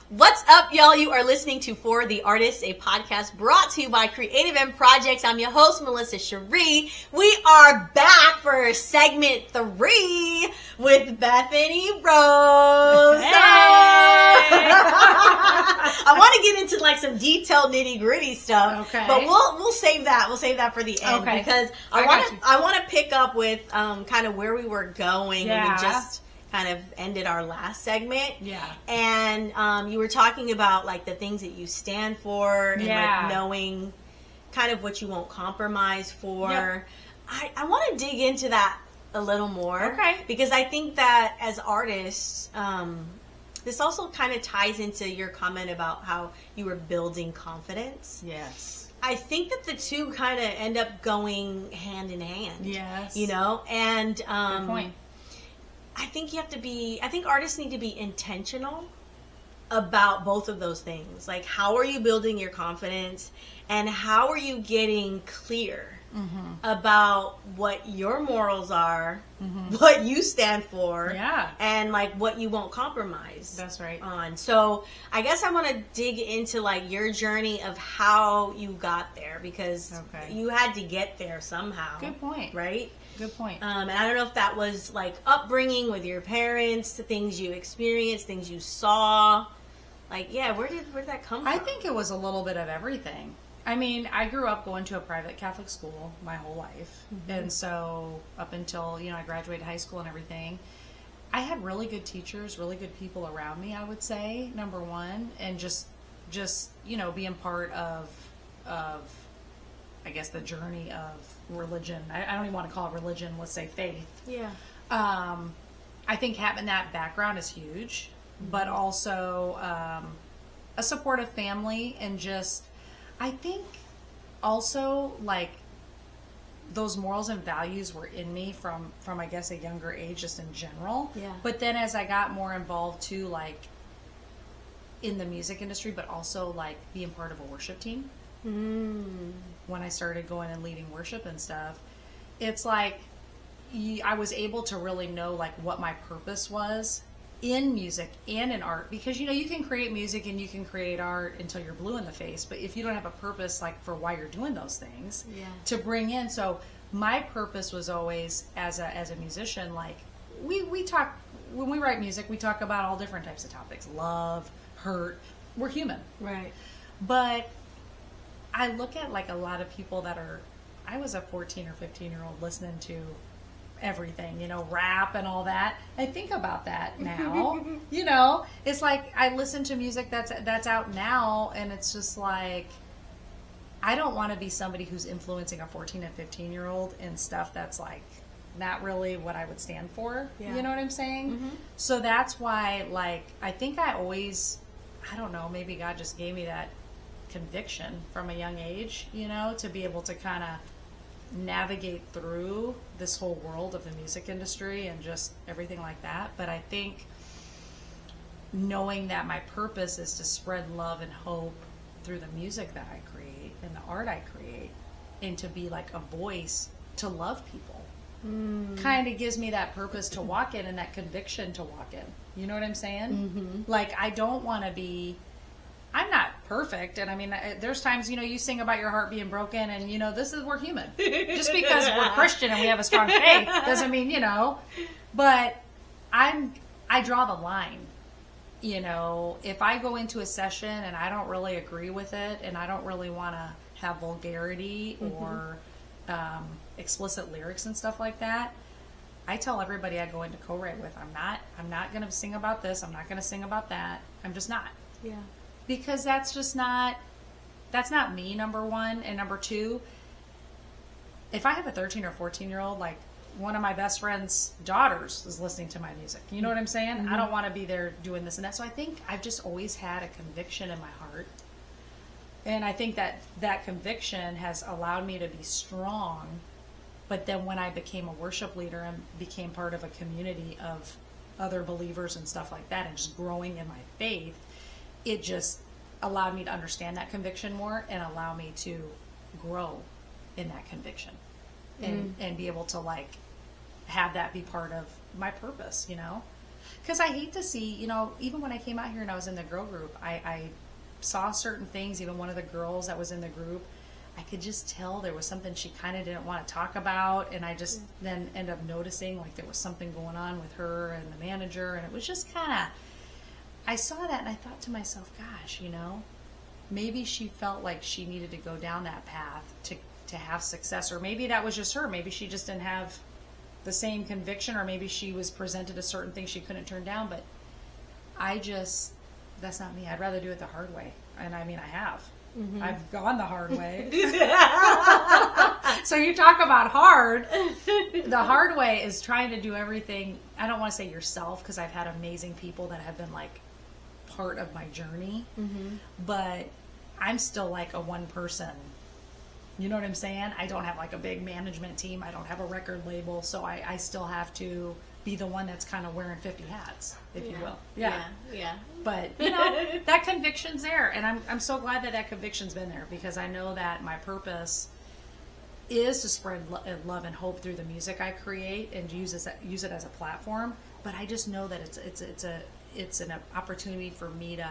What's up, y'all? You are listening to For the Artists, a podcast brought to you by Creative M Projects. I'm your host, Melissa Sharee. We are back for segment 3 with Bethany Rose. Hey! I want to get into like some detailed nitty gritty stuff, okay, but we'll save that. We'll save that for the end, okay, because I want to pick up with kind of where we were going when we just kind of ended our last segment. Yeah. And you were talking about like the things that you stand for and like knowing kind of what you won't compromise for. Yep. I want to dig into that a little more. Okay. Because I think that as artists, this also kind of ties into your comment about how you were building confidence. Yes. I think that the two kind of end up going hand in hand. Yes. You know? And good point. I think artists need to be intentional about both of those things. Like, how are you building your confidence, and how are you getting clear about what your morals are, what you stand for, and like what you won't compromise. That's right. On. So I guess I want to dig into like your journey of how you got there, because you had to get there somehow. Good point. Right? Good point. And I don't know if that was like upbringing with your parents, the things you experienced, things you saw. Like, where did that come from? I think it was a little bit of everything. I mean, I grew up going to a private Catholic school my whole life. And so up until, I graduated high school and everything, I had really good teachers, really good people around me, I would say, number one. And just being part of I guess the journey of religion. I don't even want to call it religion. Let's say faith. Yeah. I think having that background is huge, but also a supportive family, and just, I think also like those morals and values were in me from I guess a younger age, just in general. Yeah. But then as I got more involved too, like in the music industry, but also like being part of a worship team. When I started going and leading worship and stuff, it's like I was able to really know like what my purpose was in music and in art, because you can create music and you can create art until you're blue in the face, but if you don't have a purpose like for why you're doing those things to bring in. So my purpose was always as a musician, like we talk, when we write music, we talk about all different types of topics: love, hurt. We're human, Right. But I look at like a lot of people I was a 14 or 15-year-old listening to everything, rap and all that. I think about that now. It's like I listen to music that's out now, and it's just like, I don't want to be somebody who's influencing a 14 and 15-year-old in stuff that's like not really what I would stand for. Yeah. You know what I'm saying? So that's why, like, I think I always, I don't know, maybe God just gave me that conviction from a young age, to be able to kind of navigate through this whole world of the music industry and just everything like that. But I think knowing that my purpose is to spread love and hope through the music that I create and the art I create, and to be like a voice to love people, kind of gives me that purpose to walk in, and that conviction to walk in. You know what I'm saying? Like, I don't want to be, I'm not perfect, and I mean, there's times, you sing about your heart being broken, and we're human. Just because we're Christian and we have a strong faith doesn't mean, but I draw the line. If I go into a session and I don't really agree with it, and I don't really want to have vulgarity or explicit lyrics and stuff like that, I tell everybody I go into co-write with, I'm not going to sing about this, I'm not going to sing about that. I'm just not. Yeah. Because that's not me, number one. And number two, if I have a 13 or 14-year-old, like one of my best friend's daughters is listening to my music. You know what I'm saying? I don't want to be there doing this and that. So I think I've just always had a conviction in my heart. And I think that conviction has allowed me to be strong. But then when I became a worship leader and became part of a community of other believers and stuff like that, and just growing in my faith, it just allowed me to understand that conviction more and allow me to grow in that conviction and be able to like have that be part of my purpose, Because I hate to see, you know, even when I came out here and I was in the girl group, I saw certain things. Even one of the girls that was in the group, I could just tell there was something she kind of didn't want to talk about, and I just then end up noticing like there was something going on with her and the manager, and it was just kind of, I saw that and I thought to myself, gosh, you know, maybe she felt like she needed to go down that path to have success, or maybe that was just her. Maybe she just didn't have the same conviction, or maybe she was presented a certain thing she couldn't turn down. But that's not me. I'd rather do it the hard way. And I mean, I have. Mm-hmm. I've gone the hard way. So you talk about hard. The hard way is trying to do everything. I don't want to say yourself, because I've had amazing people that have been like part of my journey. Mm-hmm. But I'm still like a one person. You know what I'm saying? I don't have like a big management team. I don't have a record label. So I still have to be the one that's kind of wearing 50 hats, if you will. Yeah. But, you know, that conviction's there. And I'm so glad that conviction's been there, because I know that my purpose is to spread love and hope through the music I create and use it as a platform. But I just know that it's an opportunity for me to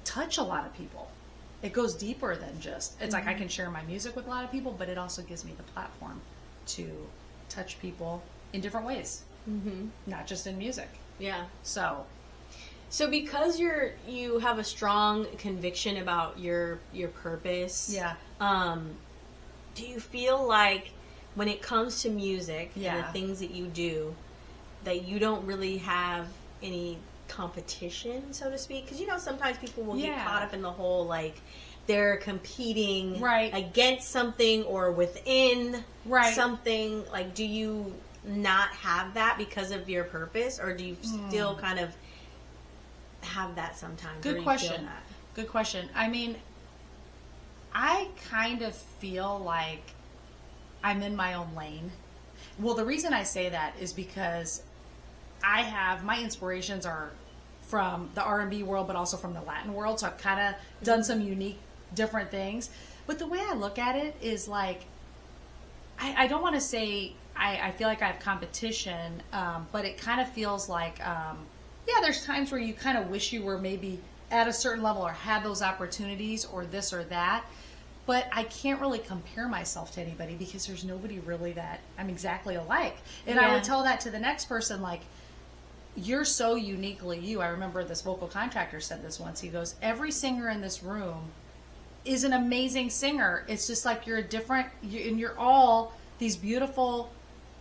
touch a lot of people. It goes deeper than just, it's like I can share my music with a lot of people, but it also gives me the platform to touch people in different ways, not just in music. Yeah. So because you have a strong conviction about your purpose. Yeah. Do you feel like when it comes to music and the things that you do, that you don't really have any competition, so to speak? Because, you know, sometimes people will get caught up in the whole, like, they're competing against something or within something. Like, do you not have that because of your purpose, or do you still kind of have that sometimes? Good question. Good question. I mean, I kind of feel like I'm in my own lane. Well, the reason I say that is because my inspirations are from the R&B world, but also from the Latin world. So I've kind of done some unique, different things. But the way I look at it is like, I don't want to say I feel like I have competition, but it kind of feels like, there's times where you kind of wish you were maybe at a certain level or had those opportunities or this or that. But I can't really compare myself to anybody, because there's nobody really that I'm exactly alike. And I would tell that to the next person, like, you're so uniquely you. I remember this vocal contractor said this once. He goes, every singer in this room is an amazing singer. It's just like you're and you're all these beautiful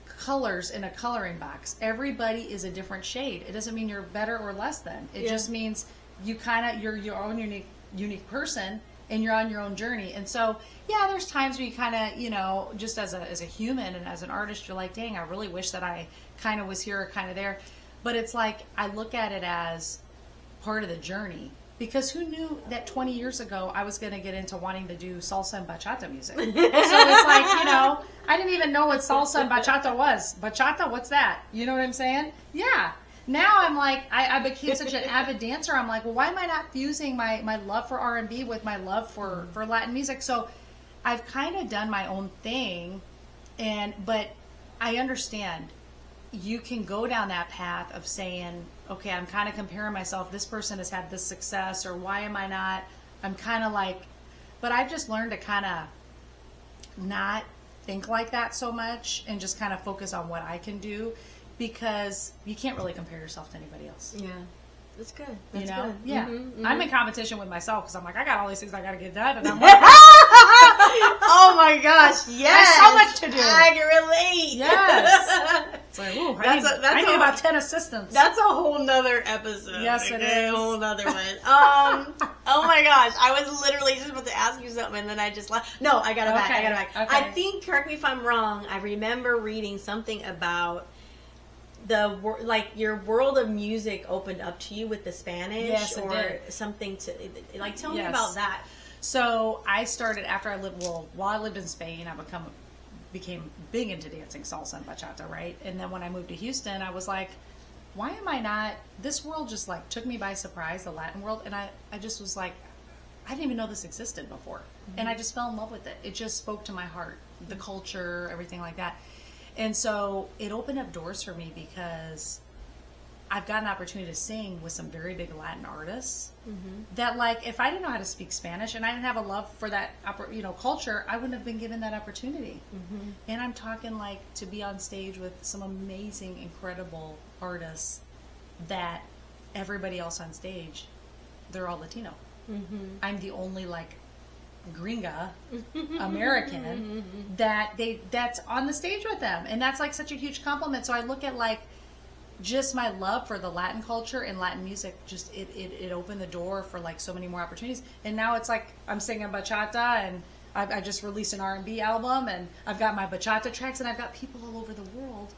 colors in a coloring box. Everybody is a different shade. It doesn't mean you're better or less than. It just means you're your own unique person, and you're on your own journey. And so, there's times where you kind of, you know, just as a human and as an artist, you're like, dang, I really wish that I kind of was here or kind of there. But it's like, I look at it as part of the journey. Because who knew that 20 years ago I was going to get into wanting to do salsa and bachata music? So it's like, you know, I didn't even know what salsa and bachata was. Bachata, what's that? You know what I'm saying? Yeah. Now I'm like, I became such an avid dancer. I'm like, well, why am I not fusing my love for R&B with my love for Latin music? So I've kind of done my own thing, but I understand you can go down that path of saying, okay, I'm kind of comparing myself. This person has had this success, or why am I not? I'm kind of like, but I've just learned to kind of not think like that so much and just kind of focus on what I can do, because you can't really compare yourself to anybody else. Yeah. That's good. That's you know? good. Yeah. Mm-hmm. I'm in competition with myself, because I'm like, I got all these things I got to get done, and I'm like, oh my gosh, yes. There's so much to do. I can relate. Yes. It's like, ooh, I need about 10 assistants. That's a whole nother episode. Yes, it is. A whole nother one. Oh my gosh, I was literally just about to ask you something, and then I just left. No, I got it back. I got it back. Okay. I think, correct me if I'm wrong, I remember reading something about your world of music opened up to you with the Spanish. Yes, it or did. something to, like, tell me about that. So I started after while I lived in Spain, I became big into dancing salsa and bachata, right? And then when I moved to Houston, I was like, why am I not, this world just like took me by surprise, the Latin world, and I just was like, I didn't even know this existed before. Mm-hmm. And I just fell in love with it. It just spoke to my heart, the culture, everything like that. And so it opened up doors for me, because I've got an opportunity to sing with some very big Latin artists that, like, if I didn't know how to speak Spanish and I didn't have a love for that, culture, I wouldn't have been given that opportunity. And I'm talking, like, to be on stage with some amazing, incredible artists that everybody else on stage, they're all Latino. I'm the only, like, gringa American that's on the stage with them, and that's like such a huge compliment. So I look at, like, just my love for the Latin culture and Latin music, just it opened the door for, like, so many more opportunities. And now it's like I'm singing bachata, and I just released an R&B album, and I've got my bachata tracks, and I've got people all over the world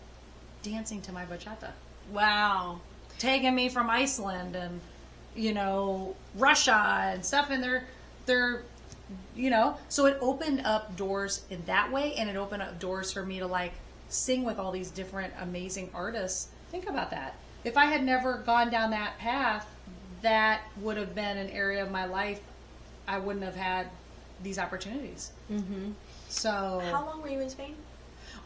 dancing to my bachata. Wow. Tagging me from Iceland and, Russia and stuff, and they're so it opened up doors in that way, and it opened up doors for me to, like, sing with all these different amazing artists. Think about that. If I had never gone down that path, that would have been an area of my life I wouldn't have had these opportunities. So how long were you in Spain?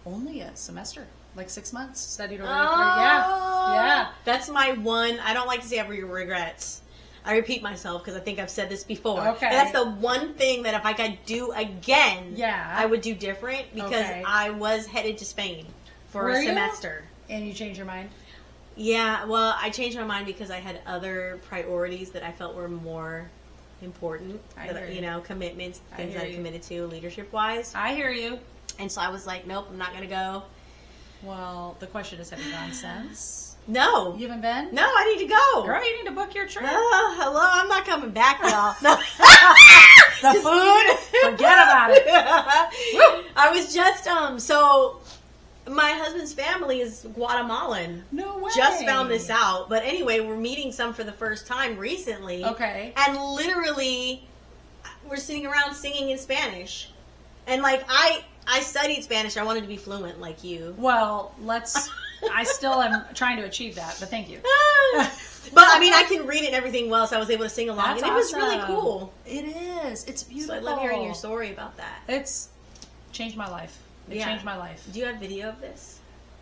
Only a semester, like 6 months. Studied over there. Oh, Yeah. That's my one. I don't like to say every regrets. I repeat myself because I think I've said this before. Okay. And that's the one thing that if I could do again, Yeah. I would do different, because I was headed to Spain for a semester. And you changed your mind? Yeah, well, I changed my mind because I had other priorities that I felt were more important. Commitments, things that I committed to leadership-wise. I hear you. And so I was like, nope, I'm not going to go. Well, the question is, have you gone since? No. You haven't been? No, I need to go. Girl, you need to book your trip. Hello, I'm not coming back, y'all. No. The food? Forget about it. I was just, so my husband's family is Guatemalan. No way. Just found this out. But anyway, we're meeting some for the first time recently. Okay. And literally, we're sitting around singing in Spanish. And, like, I studied Spanish. I wanted to be fluent like you. Well, I still am trying to achieve that, but thank you. But, I mean, I can read it and everything well, so I was able to sing along. That's and it was really awesome. cool. It is. It's beautiful. So I love hearing your story about that. It's changed my life. It changed my life. Do you have video of this?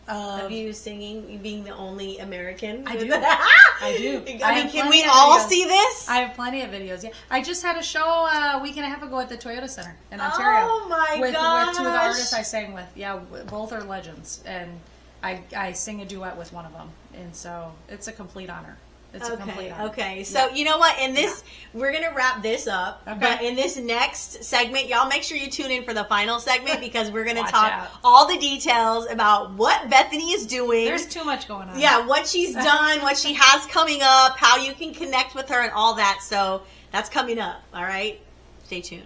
Of you singing, you being the only American? I do. I do. I mean, can we all see this? I have plenty of videos. Yeah, I just had a show a week and a half ago at the Toyota Center in Ontario. Oh my with gosh! With two of the artists I sang with. Yeah, both are legends, and I sing a duet with one of them, and so it's a complete honor. It's a complete honor. Okay, so you know what? In this, we're gonna wrap this up. Okay. But in this next segment, y'all make sure you tune in for the final segment, because we're gonna Watch talk out. all the details about what Bethany is doing. There's too much going on. Yeah, what she's done, what she has coming up, how you can connect with her, and all that. So that's coming up. All right, stay tuned.